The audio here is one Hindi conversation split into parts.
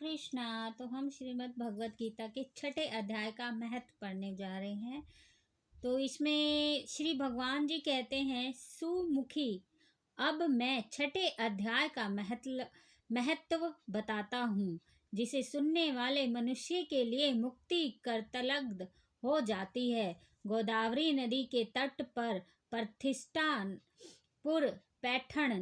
कृष्णा। तो हम श्रीमद् भगवत गीता के छठे अध्याय का महत्व पढ़ने जा रहे हैं। तो इसमें श्री भगवान जी कहते हैं, सुमुखी, अब मैं छठे अध्याय का महत्व बताता हूँ, जिसे सुनने वाले मनुष्य के लिए मुक्ति करतलग्ध हो जाती है। गोदावरी नदी के तट पर प्रतिष्ठानपुर पैठण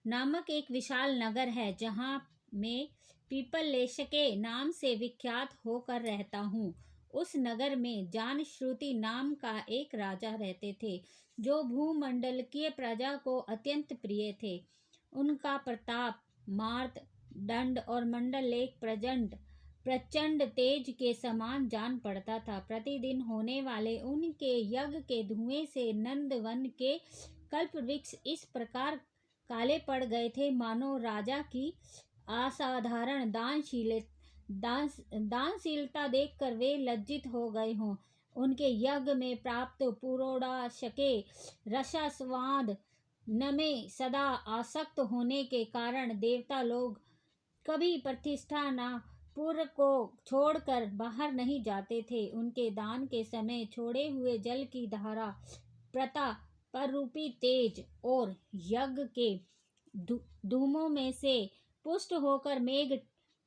नामक एक विशाल नगर है, जहाँ में पीपल लेशके नाम से विख्यात होकर रहता हूँ। उस नगर में जानश्रुति नाम का एक राजा रहते थे, जो भूमंडलकीय प्रजा को अत्यंत प्रिय थे। उनका प्रताप, मार्त, दंड और मंडल एक प्रचंड तेज के समान जान पड़ता था। प्रतिदिन होने वाले उनके यज्ञ के धुएं से नंदवन के कल्प वृक्ष इस प्रकार काले पड़ गए थे, मानो राजा की असाधारण दानशीलता देखकर वे लज्जित हो गए हों। उनके यज्ञ में प्राप्त पुरोडाशके रसास्वाद न में सदा आसक्त होने के कारण देवता लोग कभी प्रतिष्ठानपुर को छोड़कर बाहर नहीं जाते थे। उनके दान के समय छोड़े हुए जल की धारा, प्रता पर रूपी तेज और यज्ञ के धूमों में से पुष्ट होकर मेघ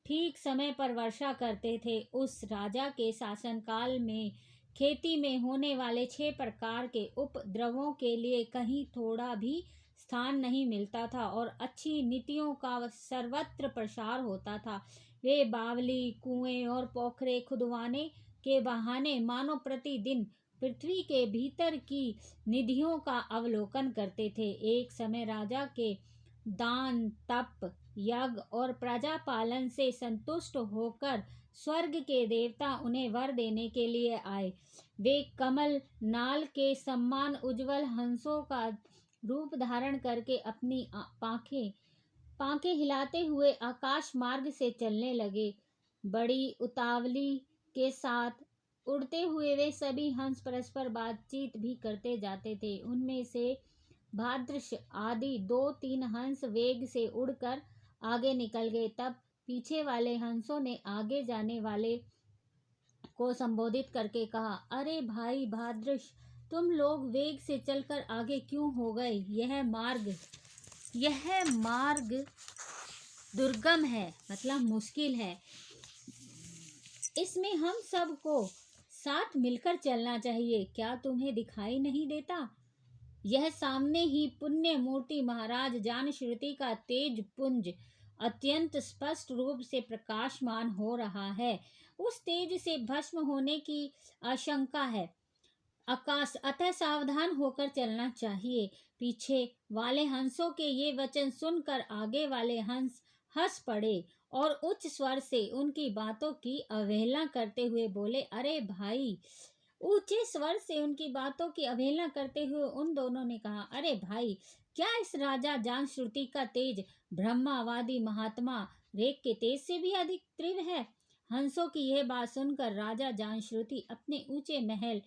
ठीक समय पर वर्षा करते थे। उस राजा के शासनकाल में खेती में होने वाले 6 प्रकार के उपद्रवों के लिए कहीं थोड़ा भी स्थान नहीं मिलता था और अच्छी नीतियों का सर्वत्र प्रसार होता था। वे बावली, कुएं और पोखरे खुदवाने के बहाने मानो प्रतिदिन पृथ्वी के भीतर की निधियों का अवलोकन करते थे। एक समय राजा के दान, तप, यज्ञ और प्रजा पालन से संतुष्ट होकर स्वर्ग के देवता उन्हें वर देने के लिए आए। वे कमल नाल के समान उज्जवल हंसों का रूप धारण करके अपनी पांखें हिलाते हुए आकाश मार्ग से चलने लगे। बड़ी उतावली के साथ उड़ते हुए वे सभी हंस परस्पर बातचीत भी करते जाते थे। उनमें से भाद्रश आदि 2-3 हंस वेग से उड़कर आगे निकल गए। तब पीछे वाले हंसों ने आगे जाने वाले को संबोधित करके कहा, अरे भाई भाद्रश, तुम लोग वेग से चलकर आगे क्यों हो गए? यह मार्ग दुर्गम है, मतलब मुश्किल है। इसमें हम सबको साथ मिलकर चलना चाहिए। क्या तुम्हें दिखाई नहीं देता? यह सामने ही पुण्य मूर्ति महाराज जानश्रुति का तेज पुंज अत्यंत स्पष्ट रूप से प्रकाशमान हो रहा है। उस तेज से भस्म होने की आशंका है आकाश, अतः सावधान होकर चलना चाहिए। पीछे वाले हंसों के ये वचन सुनकर आगे वाले हंस हंस पड़े और उच्च स्वर से उनकी बातों की अवहेलना करते हुए बोले, अरे भाई। ऊंचे स्वर से उनकी बातों की अवहेलना करते हुए उन दोनों ने कहा, अरे भाई, क्या इस राजा जानश्रुति का तेज ब्रह्मावादी महात्मा रेख के तेज से भी अधिक तीव्र है? हंसों की यह बात सुनकर राजा जानश्रुति अपने ऊंचे महल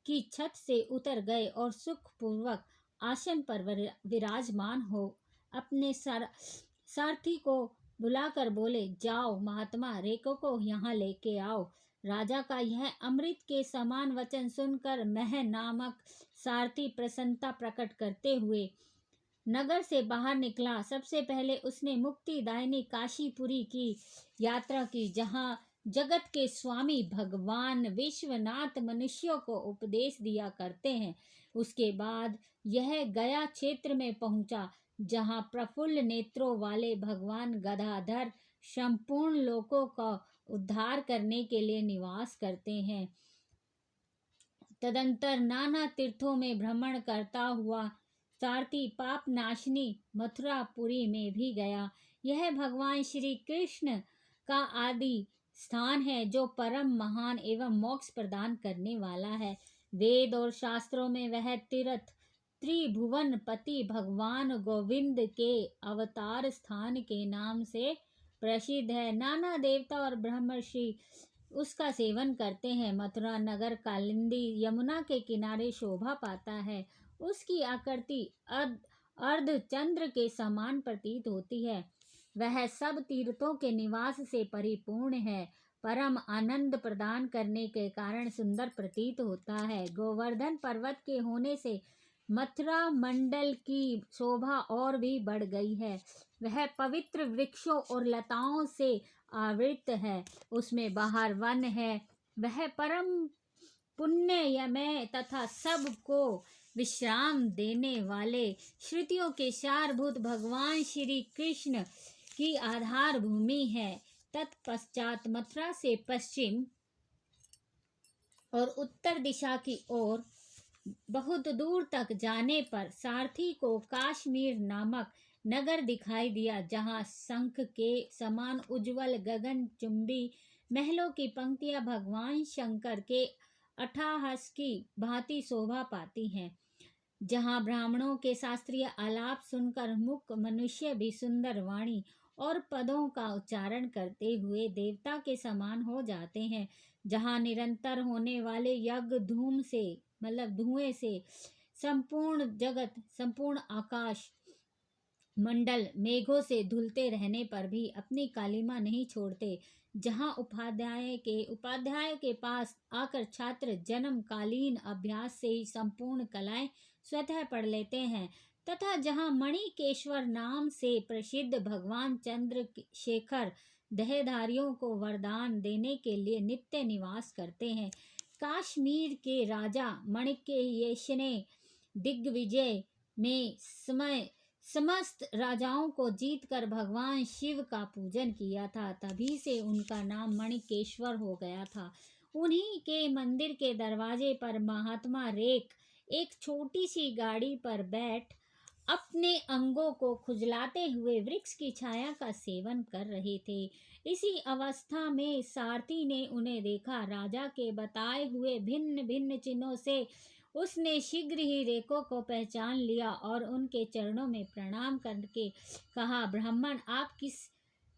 की छत से उतर गए और सुखपूर्वक आसन पर विराजमान हो अपने सारथी को बुलाकर बोले, जाओ महात्मा, रेखों को यहाँ लेके आओ। राजा का यह अमृत के समान वचन सुनकर मह नामक सारथी प्रसन्नता प्रकट करते हुए नगर से बाहर निकला। सबसे पहले उसने मुक्तिदायिनी काशीपुरी की यात्रा की, जहाँ जगत के स्वामी भगवान विश्वनाथ मनुष्यों को उपदेश दिया करते हैं। उसके बाद यह गया क्षेत्र में पहुंचा, जहाँ प्रफुल्ल नेत्रों वाले भगवान गदाधर संपूर्ण लोकों का उद्धार करने के लिए निवास करते हैं। तदंतर नाना तीर्थों में भ्रमण करता हुआ सारथी पाप नाशनी मथुरापुरी में भी गया। यह भगवान श्री कृष्ण का आदि स्थान है, जो परम महान एवं मोक्ष प्रदान करने वाला है। वेद और शास्त्रों में वह तीर्थ त्रिभुवन पति भगवान गोविंद के अवतार स्थान के नाम से प्रसिद्ध है। नाना देवता और ब्रह्मर्षि उसका सेवन करते हैं। मथुरा नगर कालिंदी यमुना के किनारे शोभा पाता है। उसकी आकृति अर्धचंद्र के समान प्रतीत होती है। वह सब तीर्थों के निवास से परिपूर्ण है, परम आनंद प्रदान करने के कारण सुंदर प्रतीत होता है। गोवर्धन पर्वत के होने से मथुरा मंडल की शोभा और भी बढ़ गई है। वह पवित्र वृक्षों और लताओं से आवृत है, उसमें बाहर वन है। वह परम पुण्यमय तथा सबको विश्राम देने वाले श्रुतियों के सारभूत भगवान श्री कृष्ण की आधार भूमि है। तत्पश्चात मथुरा से पश्चिम और उत्तर दिशा की ओर बहुत दूर तक जाने पर सारथी को काश्मीर नामक नगर दिखाई दिया, जहाँ शंख के समान उज्जवल गगन चुंबी महलों की पंक्तियां भगवान शंकर के अट्टहास की भांति शोभा पाती हैं, जहाँ ब्राह्मणों के शास्त्रीय आलाप सुनकर मुक मनुष्य भी सुंदर वाणी और पदों का उच्चारण करते हुए देवता के समान हो जाते हैं, जहाँ निरंतर होने वाले यज्ञ धूम से धुएं से संपूर्ण जगत, संपूर्ण आकाश मंडल मेघों से धुलते रहने पर भी अपनी कालिमा नहीं छोड़ते, जहाँ उपाध्याय के पास आकर छात्र जन्मकालीन अभ्यास से ही संपूर्ण कलाएं स्वतः पढ़ लेते हैं, तथा जहाँ मणिकेश्वर नाम से प्रसिद्ध भगवान चंद्रशेखर देहधारियों को वरदान देने के लिए नित्य निवास करते हैं। काश्मीर के राजा मणिकेश ने दिग्विजय में समस्त राजाओं को जीतकर भगवान शिव का पूजन किया था, तभी से उनका नाम मणिकेश्वर हो गया था। उन्हीं के मंदिर के दरवाजे पर महात्मा रेक एक छोटी सी गाड़ी पर बैठ अपने अंगों को खुजलाते हुए वृक्ष की छाया का सेवन कर रहे थे। इसी अवस्था में सारथी ने उन्हें देखा। राजा के बताए हुए भिन्न भिन्न चिन्हों से उसने शीघ्र ही रेको को पहचान लिया और उनके चरणों में प्रणाम करके कहा, ब्राह्मण, आप किस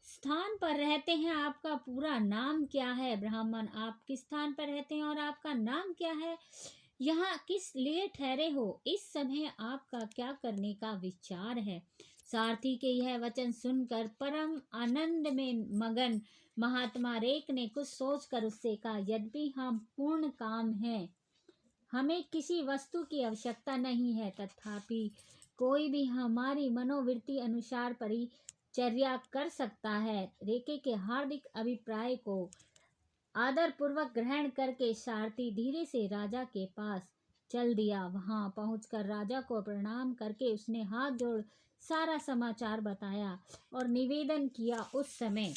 स्थान पर रहते हैं? आपका पूरा नाम क्या है? ब्राह्मण, आप किस स्थान पर रहते हैं और आपका नाम क्या है? यहाँ किस लिए ठहरे हो? इस समय आपका क्या करने का विचार है? सारथी के यह वचन सुनकर परम आनंद में मगन महात्मा रेक ने कुछ सोचकर उससे कहा, यद्यपि हम पूर्ण काम हैं, हमें किसी वस्तु की आवश्यकता नहीं है, तथापि कोई भी हमारी मनोवृत्ति अनुसार परिचर्या कर सकता है। रेके के हार्दिक अभिप्राय को आदर पूर्वक ग्रहण करके सारथी धीरे से राजा के पास चल दिया। वहां पहुंचकर राजा को प्रणाम करके उसने हाथ जोड़ सारा समाचार बताया और निवेदन किया। उस समय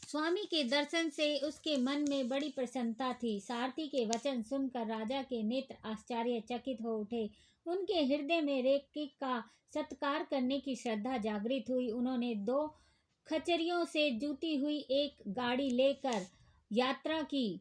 स्वामी के दर्शन से उसके मन में बड़ी प्रसन्नता थी। सारथी के वचन सुनकर राजा के नेत्र आश्चर्यचकित हो उठे। उनके हृदय में रेक का सत्कार करने की श्रद्धा जागृत हुई। उन्होंने 2 खचरियों से जुती हुई एक गाड़ी लेकर यात्रा की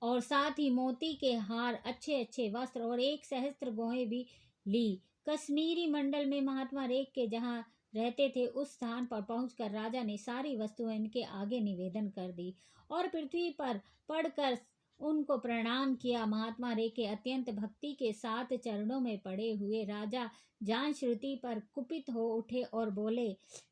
और साथ ही मोती के हार, अच्छे अच्छे वस्त्र और 1 सहस्त्र गौएं भी ली। कश्मीरी मंडल में महात्मा रेक के जहाँ रहते थे उस स्थान पर पहुंचकर राजा ने सारी वस्तुएं इनके आगे निवेदन कर दी और पृथ्वी पर पड़कर उनको प्रणाम किया। महात्मा रे के अत्यंत भक्ति के साथ चरणों में पड़े हुए राजा जान श्रुति पर कुपित हो उठे और बोले,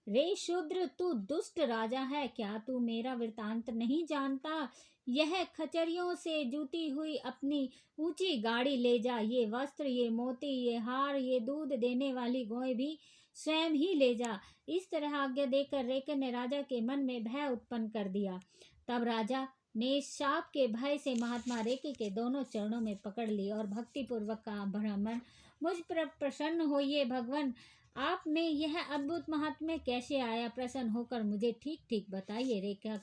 रे शूद्र, तू दुष्ट राजा है, क्या तू मेरा वृतांत नहीं जानता? यह खचरियों से जूती हुई अपनी ऊंची गाड़ी ले जा। ये वस्त्र, ये मोती, ये हार, ये दूध देने वाली गौएं भी स्वयं ही ले जा। इस तरह आज्ञा देकर रेकन ने राजा के मन में भय उत्पन्न कर दिया। तब राजा ने शाप के भय से महात्मा रेके के दोनों चरणों में पकड़ ली और भक्ति पूर्वक कहा, ब्राह्मण, मुझ पर प्रसन्न होइए। भगवान, आप में यह अद्भुत महात्म्य कैसे आया? प्रसन्न होकर मुझे ठीक ठीक बताइए। रेखा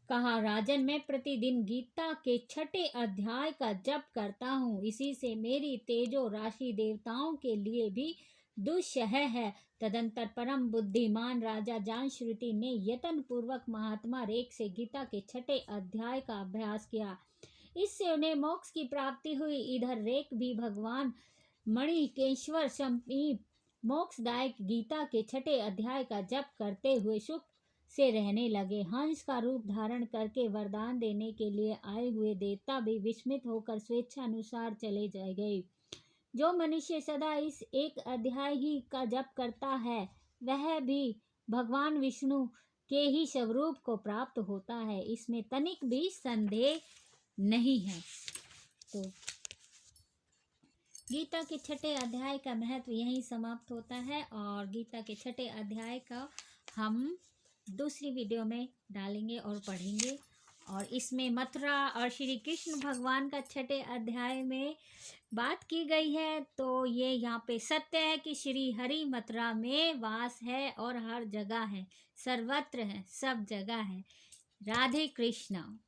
कहा, राजन, मैं प्रतिदिन गीता के 6ठे अध्याय का जप करता हूँ। इसी से मेरी तेजो राशि देवताओं के लिए भी दुस्सह है। तदंतर परम बुद्धिमान राजा जानश्रुति ने यत्न पूर्वक महात्मा रेक से गीता के 6ठे अध्याय का अभ्यास किया। इससे उन्हें मोक्ष की प्राप्ति हुई। इधर रेक भी भगवान मणिकेश्वर समीप मोक्षदायक गीता के 6ठे अध्याय का जप करते हुए सुख से रहने लगे। हंस का रूप धारण करके वरदान देने के लिए आए हुए देवता भी विस्मित होकर स्वेच्छा अनुसार चले जाए गए। जो मनुष्य सदा इस एक अध्याय ही का जप करता है, वह भी भगवान विष्णु के ही स्वरूप को प्राप्त होता है, इसमें तनिक भी संदेह नहीं है। तो गीता के छठे अध्याय का महत्व यहीं समाप्त होता है, और गीता के छठे अध्याय का हम दूसरी वीडियो में डालेंगे और पढ़ेंगे। और इसमें मथुरा और श्री कृष्ण भगवान का छठे अध्याय में बात की गई है। तो ये यहाँ पे सत्य है कि श्री हरि मथुरा में वास है और हर जगह है, सर्वत्र है, सब जगह है। राधे कृष्णा।